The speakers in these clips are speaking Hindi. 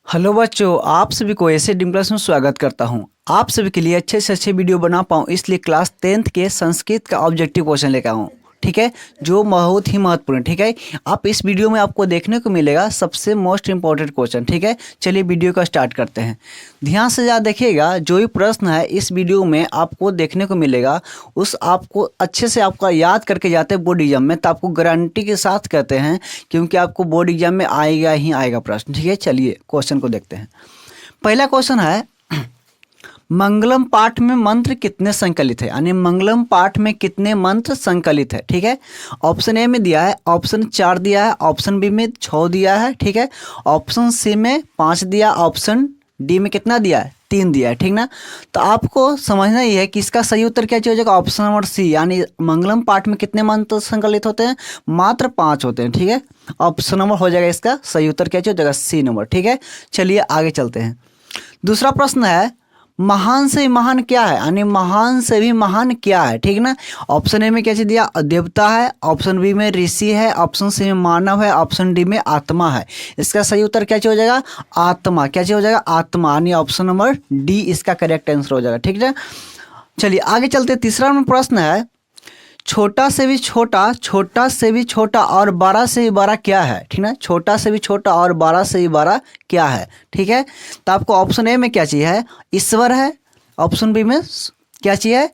हेलो बच्चों, आप सभी को ऐसे ड्रीम क्लास में स्वागत करता हूं। आप सभी के लिए अच्छे से अच्छे वीडियो बना पाऊं इसलिए क्लास 10th के संस्कृत का ऑब्जेक्टिव क्वेश्चन लेकर आऊं। ठीक है, जो बहुत ही महत्वपूर्ण। ठीक है, आप इस वीडियो में आपको देखने को मिलेगा सबसे मोस्ट इंपॉर्टेंट क्वेश्चन। ठीक है, चलिए वीडियो का स्टार्ट करते हैं। ध्यान से ज़्यादा देखिएगा, जो भी प्रश्न है इस वीडियो में आपको देखने को मिलेगा उस आपको अच्छे से आपका याद करके जाते हैं बोर्ड एग्जाम में, तो आपको गारंटी के साथ कहते हैं क्योंकि आपको बोर्ड एग्जाम में आएगा ही आएगा प्रश्न। ठीक है, चलिए क्वेश्चन को देखते हैं। पहला क्वेश्चन है, मंगलम पाठ में मंत्र कितने संकलित है, यानी मंगलम पाठ में कितने मंत्र संकलित है। ठीक है, ऑप्शन ए में दिया है, ऑप्शन 4 दिया है, ऑप्शन बी में 6 दिया है। ठीक है, ऑप्शन सी में 5 दिया, ऑप्शन डी में कितना दिया है, 3 दिया है। ठीक ना, तो आपको समझना ही है कि इसका सही उत्तर क्या हो जाएगा, ऑप्शन नंबर सी, यानी मंगलम पाठ में कितने मंत्र संकलित होते हैं, मात्र 5 होते हैं। ठीक है, ऑप्शन नंबर हो जाएगा इसका सही उत्तर क्या हो जाएगा, सी नंबर। ठीक है, चलिए आगे चलते हैं। दूसरा प्रश्न है, महान से महान क्या है, यानी महान से भी महान क्या है। ठीक ना, ऑप्शन ए में क्या चीज दिया, देवता है, ऑप्शन बी में ऋषि है, ऑप्शन सी में मानव है, ऑप्शन डी में आत्मा है। इसका सही उत्तर क्या हो जाएगा, आत्मा। क्या हो जाएगा, आत्मा, यानी ऑप्शन नंबर डी इसका करेक्ट आंसर हो जाएगा। ठीक है, चलिए आगे चलते। तीसरा प्रश्न है, छोटा से भी छोटा, छोटा से भी छोटा और बड़ा से भी बड़ा क्या है। ठीक ना, छोटा से भी छोटा और बड़ा से भी बड़ा क्या है। ठीक है, तो आपको ऑप्शन ए में क्या चाहिए, ईश्वर है, ऑप्शन बी में क्या चाहिए,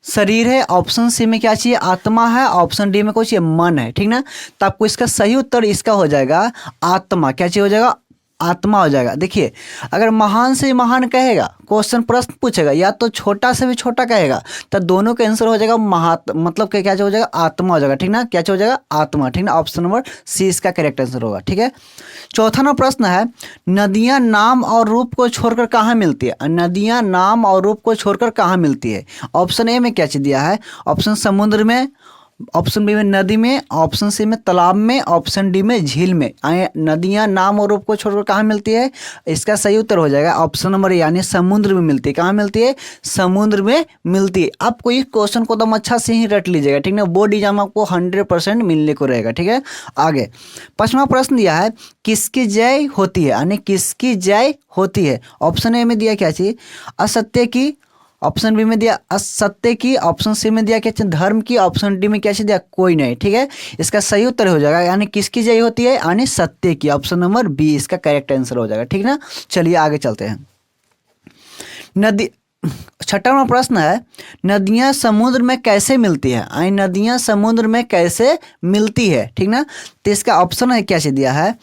शरीर है, ऑप्शन सी में क्या चाहिए, आत्मा है, ऑप्शन डी में कुछ चाहिए, मन है। ठीक ना, तो आपको इसका सही उत्तर इसका हो जाएगा आत्मा। क्या चाहिए हो जाएगा, आत्मा हो जाएगा। देखिए, अगर महान से महान कहेगा, क्वेश्चन प्रश्न पूछेगा, या तो छोटा से भी छोटा कहेगा, तो दोनों का आंसर हो जाएगा मतलब क्या हो जाएगा, आत्मा हो जाएगा। ठीक ना, क्या हो जाएगा, आत्मा। ठीक ना, ऑप्शन नंबर सी इसका करेक्ट आंसर होगा। ठीक है, चौथा नंबर प्रश्न है, नदियां नाम और रूप को छोड़कर कहाँ मिलती है। नदियां नाम और रूप को छोड़कर कहाँ मिलती है। ऑप्शन ए में क्या चीज दिया है, ऑप्शन समुद्र में, ऑप्शन बी में नदी में, ऑप्शन सी में तालाब में, ऑप्शन डी में झील में। नदियां नाम और रूप को छोड़कर कहाँ मिलती है, इसका सही उत्तर हो जाएगा ऑप्शन नंबर यानी समुद्र में मिलती है। कहाँ मिलती है, समुद्र में मिलती है। आपको इस क्वेश्चन को एकदम अच्छा से ही रट लीजिएगा। ठीक है, बोर्ड एग्जाम आपको 100% मिलने को रहेगा। ठीक है, आगे पांचवा प्रश्न दिया है, किसकी जय होती है, यानी किसकी जय होती है। ऑप्शन ए में दिया क्या चीज, असत्य की, ऑप्शन बी में दिया असत्य की, ऑप्शन सी में दिया क्या, धर्म की, ऑप्शन डी में क्या दिया, कोई नहीं। ठीक है, इसका सही उत्तर हो जाएगा, यानी किसकी जय होती है, यानी सत्य की, ऑप्शन नंबर बी इसका करेक्ट आंसर हो जाएगा। ठीक ना, चलिए आगे चलते हैं। नदी छठा नंबर प्रश्न है, नदियां समुद्र में कैसे मिलती है, यानी नदियां समुद्र में कैसे मिलती है। ठीक ना, तो इसका ऑप्शन है क्या दिया है,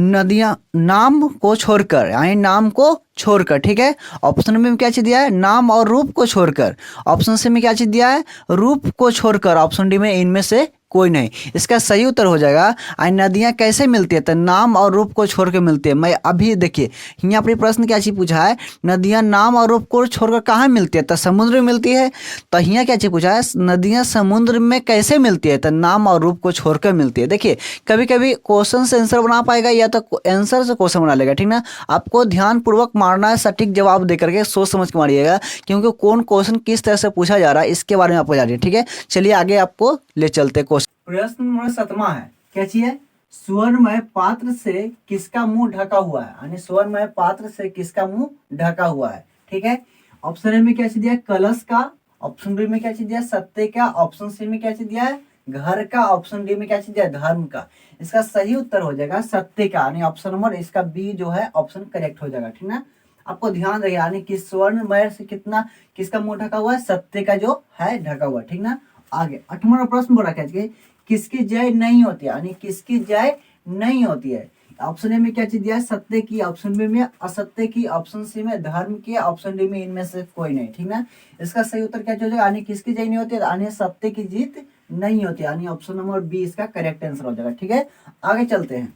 नदियां नाम को छोड़कर, यानी नाम को छोड़कर। ठीक है, ऑप्शन में क्या चीज दिया है, नाम और रूप को छोड़कर, ऑप्शन सी में क्या चीज दिया है, रूप को छोड़कर, ऑप्शन डी में इनमें से कोई नहीं। इसका सही उत्तर हो जाएगा, नदियां कैसे मिलती है, तो नाम और रूप को छोड़ के मिलती है। मैं अभी देखिए यहाँ पर प्रश्न क्या चीज पूछा है, नदियां नाम और रूप को छोड़कर कहाँ मिलती है, तो समुद्र में मिलती है। तो यहाँ क्या चीज पूछा है, नदियां समुद्र में कैसे मिलती है, तो नाम और रूप को छोड़कर मिलती है। देखिए, कभी कभी क्वेश्चन से आंसर बना पाएगा या तो आंसर से क्वेश्चन बना लेगा। ठीक ना, आपको ध्यान पूर्वक मारना है, सटीक जवाब दे करके सोच समझ के मारिएगा, क्योंकि कौन क्वेश्चन किस तरह से पूछा जा रहा है इसके बारे में आपको जानिए। ठीक है, चलिए आगे आपको ले चलते। प्रश्न नंबर 7वां है, क्या चाहिए, स्वर्णमय पात्र से किसका मुंह ढका हुआ है, यानी स्वर्णमय पात्र से किसका मुंह ढका हुआ है। ठीक है, ऑप्शन ए में क्या चीज दिया, कलश का, ऑप्शन बी में क्या चीज दिया, सत्य का, ऑप्शन सी में क्या चीज दिया है, घर का, ऑप्शन डी में क्या चीज दिया, धर्म का। इसका सही उत्तर हो जाएगा सत्य का, यानी ऑप्शन नंबर इसका बी जो है ऑप्शन करेक्ट हो जाएगा। ठीक ना, आपको ध्यान रहे, यानी कि स्वर्णमय से कितना किसका मुंह ढका हुआ है, सत्य का जो है ढका हुआ। ठीक ना, आगे 8वां प्रश्न बोला क्या, किसकी जय नहीं होती है, यानी किसकी जय नहीं होती है। ऑप्शन ए में क्या चीज दिया है, सत्य की, ऑप्शन बी में असत्य की, ऑप्शन सी में धर्म की, ऑप्शन डी में इनमें से कोई नहीं। ठीक ना, इसका सही उत्तर क्या हो जाएगा, यानी किसकी जय नहीं होती है, यानी सत्य की जीत नहीं होती, यानी ऑप्शन नंबर बी इसका करेक्ट आंसर हो जाएगा। ठीक है, आगे चलते हैं।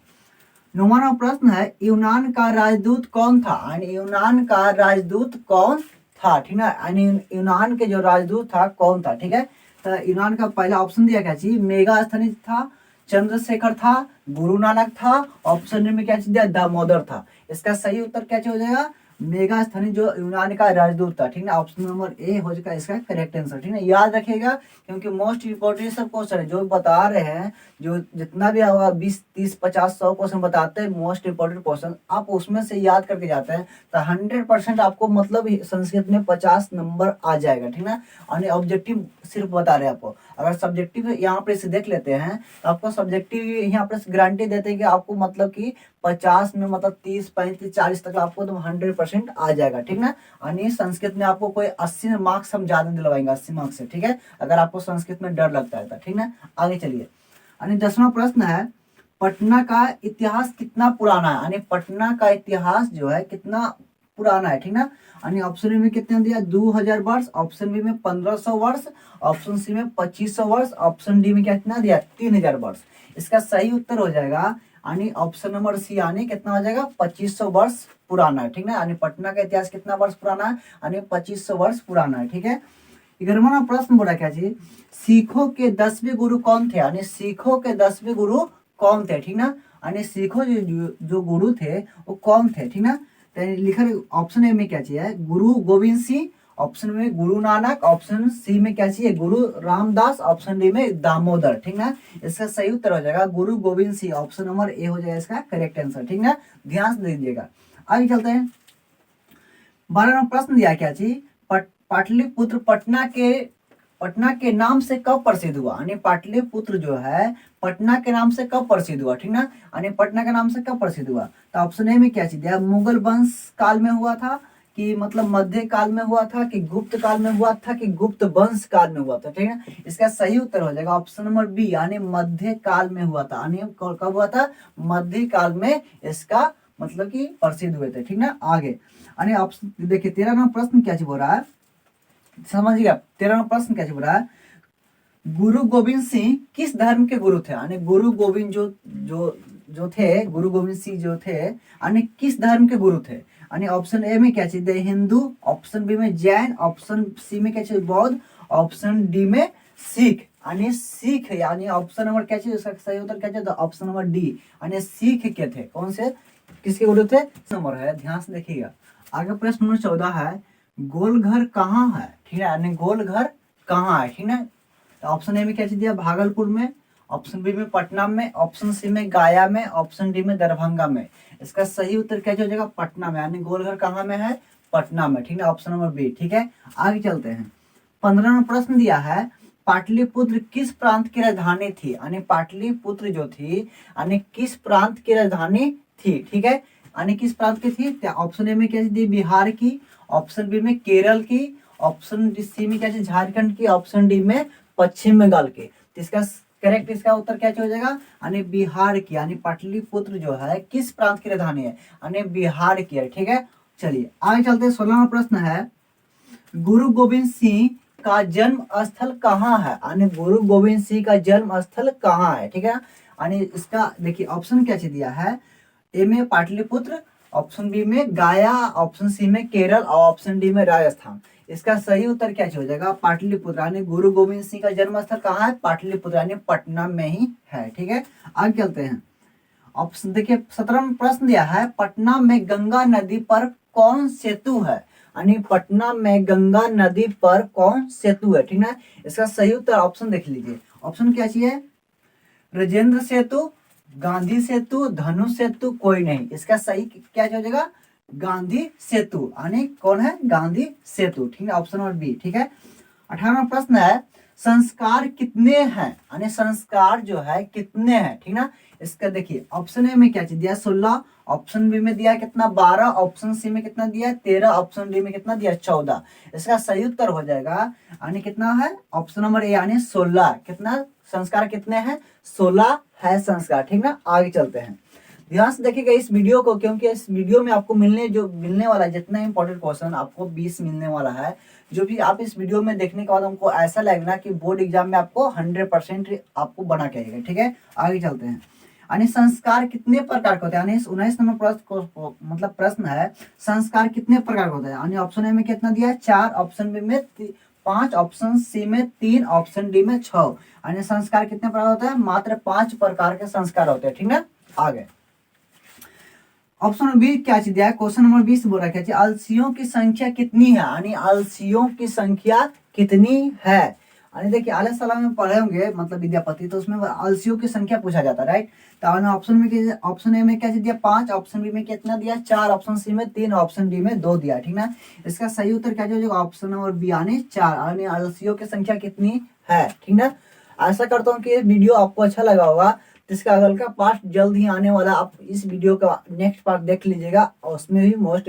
9वां प्रश्न है, यूनान का राजदूत कौन था, यानी यूनान का राजदूत कौन था। ठीक ना, यानी यूनान के जो राजदूत था कौन था। ठीक है, तो यूनान का पहला ऑप्शन दिया क्या चीज, मेगास्थनीज था, चंद्रशेखर था, गुरु नानक था, ऑप्शन में क्या चीज दिया, दामोदर था। इसका सही उत्तर क्या हो जाएगा, मेगा स्थानीय जो यूनान का राजदूत था, ठीक ना। ऑप्शन नंबर ए हो जाएगा इसका करेक्ट आंसर, ठीक है। याद रखिएगा क्योंकि मोस्ट इंपोर्टेंट सब क्वेश्चन है जो बता रहे हैं, जो जितना भी होगा 20 30 50 100 क्वेश्चन बताते हैं मोस्ट इंपोर्टेंट क्वेश्चन, आप उसमें से याद करके जाते हैं तो 100% आपको मतलब संस्कृत में 50 नंबर आ जाएगा, ठीक ना। और ऑब्जेक्टिव सिर्फ बता रहे हैं आपको। अगर सब्जेक्टिव यहाँ पर इसे देख लेते हैं तो आपको सब्जेक्टिव यहाँ पर गारंटी देते हैं कि आपको मतलब कि 50 में मतलब 30 35 40 तक आपको तो 100% आ जाएगा, ठीक ना। यानी संस्कृत में आपको कोई 80 मार्क्स हम ज्यादा दिलवाएंगे, 80 मार्क्स से, ठीक है। अगर आपको संस्कृत में डर लगता है तो, ठीक ना। आगे चलिए। यानी 10वां प्रश्न है, पटना का इतिहास कितना पुराना है। यानी पटना का इतिहास जो है कितना पुराना है, ठीक ना। यानी ऑप्शन ए में कितना दिया 2000 वर्ष, ऑप्शन बी में 1500 वर्ष, ऑप्शन सी में 2500 वर्ष, ऑप्शन डी में कितना दिया 3000 वर्ष। इसका सही उत्तर हो जाएगा यानी ऑप्शन नंबर सी, यानी कितना हो जाएगा 2500 वर्ष पुराना है, ठीक ना। यानी पटना का इतिहास कितना वर्ष पुराना है, यानी 2500 वर्ष पुराना है, ठीक है। 11वां प्रश्न बोला क्या जी, सिखों के 10वें गुरु कौन थे। यानी सिखों के 10वें गुरु कौन थे, ठीक ना। यानी सिखों जो गुरु थे वो कौन थे, ठीक ना। तो लिखा ऑप्शन ए में क्या चाहिए, गुरु गोविंद सिंह, ऑप्शन में गुरु नानक, ऑप्शन सी में क्या चाहिए गुरु रामदास, ऑप्शन डी में दामोदर, ठीक ना। इसका सही उत्तर हो जाएगा गुरु Govind Singh, option number A हो जाएगा इसका करेक्ट आंसर, ठीक ना। ध्यान से दीजिएगा। आगे चलते हैं। 12वां प्रश्न दिया क्या चीज, पाटलिपुत्र पटना के नाम से कब प्रसिद्ध हुआ। यानी पाटलिपुत्र जो है पटना के नाम से कब प्रसिद्ध हुआ, ठीक ना। यानी पटना के नाम से कब प्रसिद्ध हुआ, तो ऑप्शन ए में क्या चीज दिया, मुगल वंश काल में हुआ था, कि मतलब मध्य काल में हुआ था, कि गुप्त काल में हुआ था, कि गुप्त वंश काल में हुआ था, ठीक है। इसका सही उत्तर हो जाएगा ऑप्शन नंबर बी, यानी मध्य काल में हुआ था। यानी कब हुआ था, मध्य काल में इसका मतलब कि प्रसिद्ध हुए थे, ठीक ना। आगे यानी ऑप्शन देखिए 13वां प्रश्न क्या बोल रहा है, समझिएगा। 13वां प्रश्न क्या बोल रहा है, गुरु गोविंद सिंह किस धर्म के गुरु थे। यानी गुरु गोविंद जो थे, गुरु गोविंद सिंह जो थे यानी किस धर्म के गुरु थे। यानी ऑप्शन ए में क्या चाहिए हिंदू, ऑप्शन बी में जैन, ऑप्शन सी में क्या चाहिए बौद्ध, ऑप्शन डी में सिख। यानी सिख, यानी ऑप्शन नंबर क्या चाहिए उसका सही उत्तर क्या चाहिए, तो ऑप्शन नंबर डी, यानी सिख के थे। कौन से, किसके गुरु थे, नंबर है, ध्यान से देखिएगा। आगे प्रश्न नंबर 14 है, गोल घर कहाँ है, ठीक है। यानी गोल घर कहाँ है, ठीक है। ऑप्शन ए में क्या चीज दिया भागलपुर में, ऑप्शन बी में पटना में, ऑप्शन सी में गया में, ऑप्शन डी में दरभंगा में। इसका सही उत्तर क्या हो जाएगा पटना में, यानी गोलघर कहाँ में है, पटना में, ठीक है। ऑप्शन नंबर बी, ठीक है। आगे चलते हैं। 15वां प्रश्न दिया है, पाटलिपुत्र किस प्रांत की राजधानी थी। यानी पाटलिपुत्र जो थी यानी किस प्रांत की राजधानी थी, ठीक है। यानी किस प्रांत की थी, ऑप्शन ए में क्या दी बिहार की, ऑप्शन बी में केरल की, ऑप्शन सी में क्या झारखंड की, ऑप्शन डी में पश्चिम बंगाल के। तो इसका करेक्ट इसका उत्तर क्या हो जाएगा, यानी बिहार की। यानी पाटलिपुत्र जो है किस प्रांत की राजधानी है, यानी बिहार की है, ठीक है। चलिए आगे चलते हैं। 16वां प्रश्न है, गुरु गोविंद सिंह का जन्म स्थल कहाँ है। यानी गुरु गोविंद सिंह का जन्म स्थल कहाँ है, ठीक है। यानी इसका देखिए ऑप्शन क्या दिया है, ए में पाटलिपुत्र, ऑप्शन बी में गया, ऑप्शन सी में केरल और ऑप्शन डी में राजस्थान। इसका सही उत्तर क्या हो जाएगा पाटलिपुत्र, यानी गुरु गोविंद सिंह का जन्म स्थल कहाँ है, पाटलिपुत्र, यानी पटना में ही है, ठीक है। आगे चलते हैं। ऑप्शन देखिए 17वां प्रश्न दिया है, पटना में गंगा नदी पर कौन सेतु है। यानी पटना में गंगा नदी पर कौन सेतु है, ठीक है। इसका सही उत्तर ऑप्शन देख लीजिए। ऑप्शन क्या चाहिए, राजेंद्र सेतु, गांधी सेतु, धनु सेतु, कोई नहीं। इसका सही क्या हो जाएगा गांधी सेतु, यानी कौन है गांधी सेतु, ठीक है। ऑप्शन नंबर बी, ठीक है। 18वां प्रश्न है, संस्कार कितने हैं। यानी संस्कार जो है कितने हैं, ठीक ना। इसका देखिए ऑप्शन ए में क्या चीज दिया 16, ऑप्शन बी में दिया कितना 12, ऑप्शन सी में कितना दिया 13, ऑप्शन डी में कितना दिया 14। इसका सही उत्तर हो जाएगा यानी कितना है ऑप्शन नंबर ए, यानी 16। कितना संस्कार कितने हैं 16 है संस्कार, ठीक ना। आगे चलते हैं। ध्यान से देखिएगा इस वीडियो को, क्योंकि इस वीडियो में आपको मिलने वाला है जितना इंपॉर्टेंट क्वेश्चन आपको 20 मिलने वाला है। जो भी आप इस वीडियो में देखने के बाद हमको ऐसा लगेगा कि बोर्ड एग्जाम में आपको 100% आपको बना के आएगा, ठीक है। आगे चलते हैं। यानी संस्कार कितने प्रकार के होते हैं, यानी 19 नंबर प्रश्न मतलब प्रश्न है, संस्कार कितने प्रकार के होते हैं। यानी ऑप्शन ए में कितना दिया है 4, ऑप्शन बी में 5, ऑप्शन सी में 3, ऑप्शन डी में 6। यानी संस्कार कितने प्रकार होते हैं, मात्र 5 प्रकार के संस्कार होते हैं, ठीक ना। आगे ऑप्शन नंबर 20 क्या चीज दिया है, क्वेश्चन नंबर 20 बोल रहा है अलसियों की संख्या कितनी है, यानी अलसियों की संख्या कितनी है। यानी देखिए आलस सलाम में पढ़े होंगे मतलब विद्यापति, तो उसमें अलसियों की संख्या पूछा जाता है, राइट। तो ऑप्शन ए में क्या चीज दिया 5, ऑप्शन बी में कितना दिया 4, ऑप्शन सी में 3, ऑप्शन डी में 2 दिया, ठीक ना। इसका सही उत्तर क्या जो ऑप्शन नंबर बी यानी 4, यानी अलसियों की संख्या कितनी है, ठीक ना। आशा करता हूँ कि ये वीडियो आपको अच्छा लगा होगा। इसका अगल का पार्ट जल्द ही आने वाला, आप इस वीडियो का नेक्स्ट पार्ट देख लीजिएगा और उसमें भी मोस्ट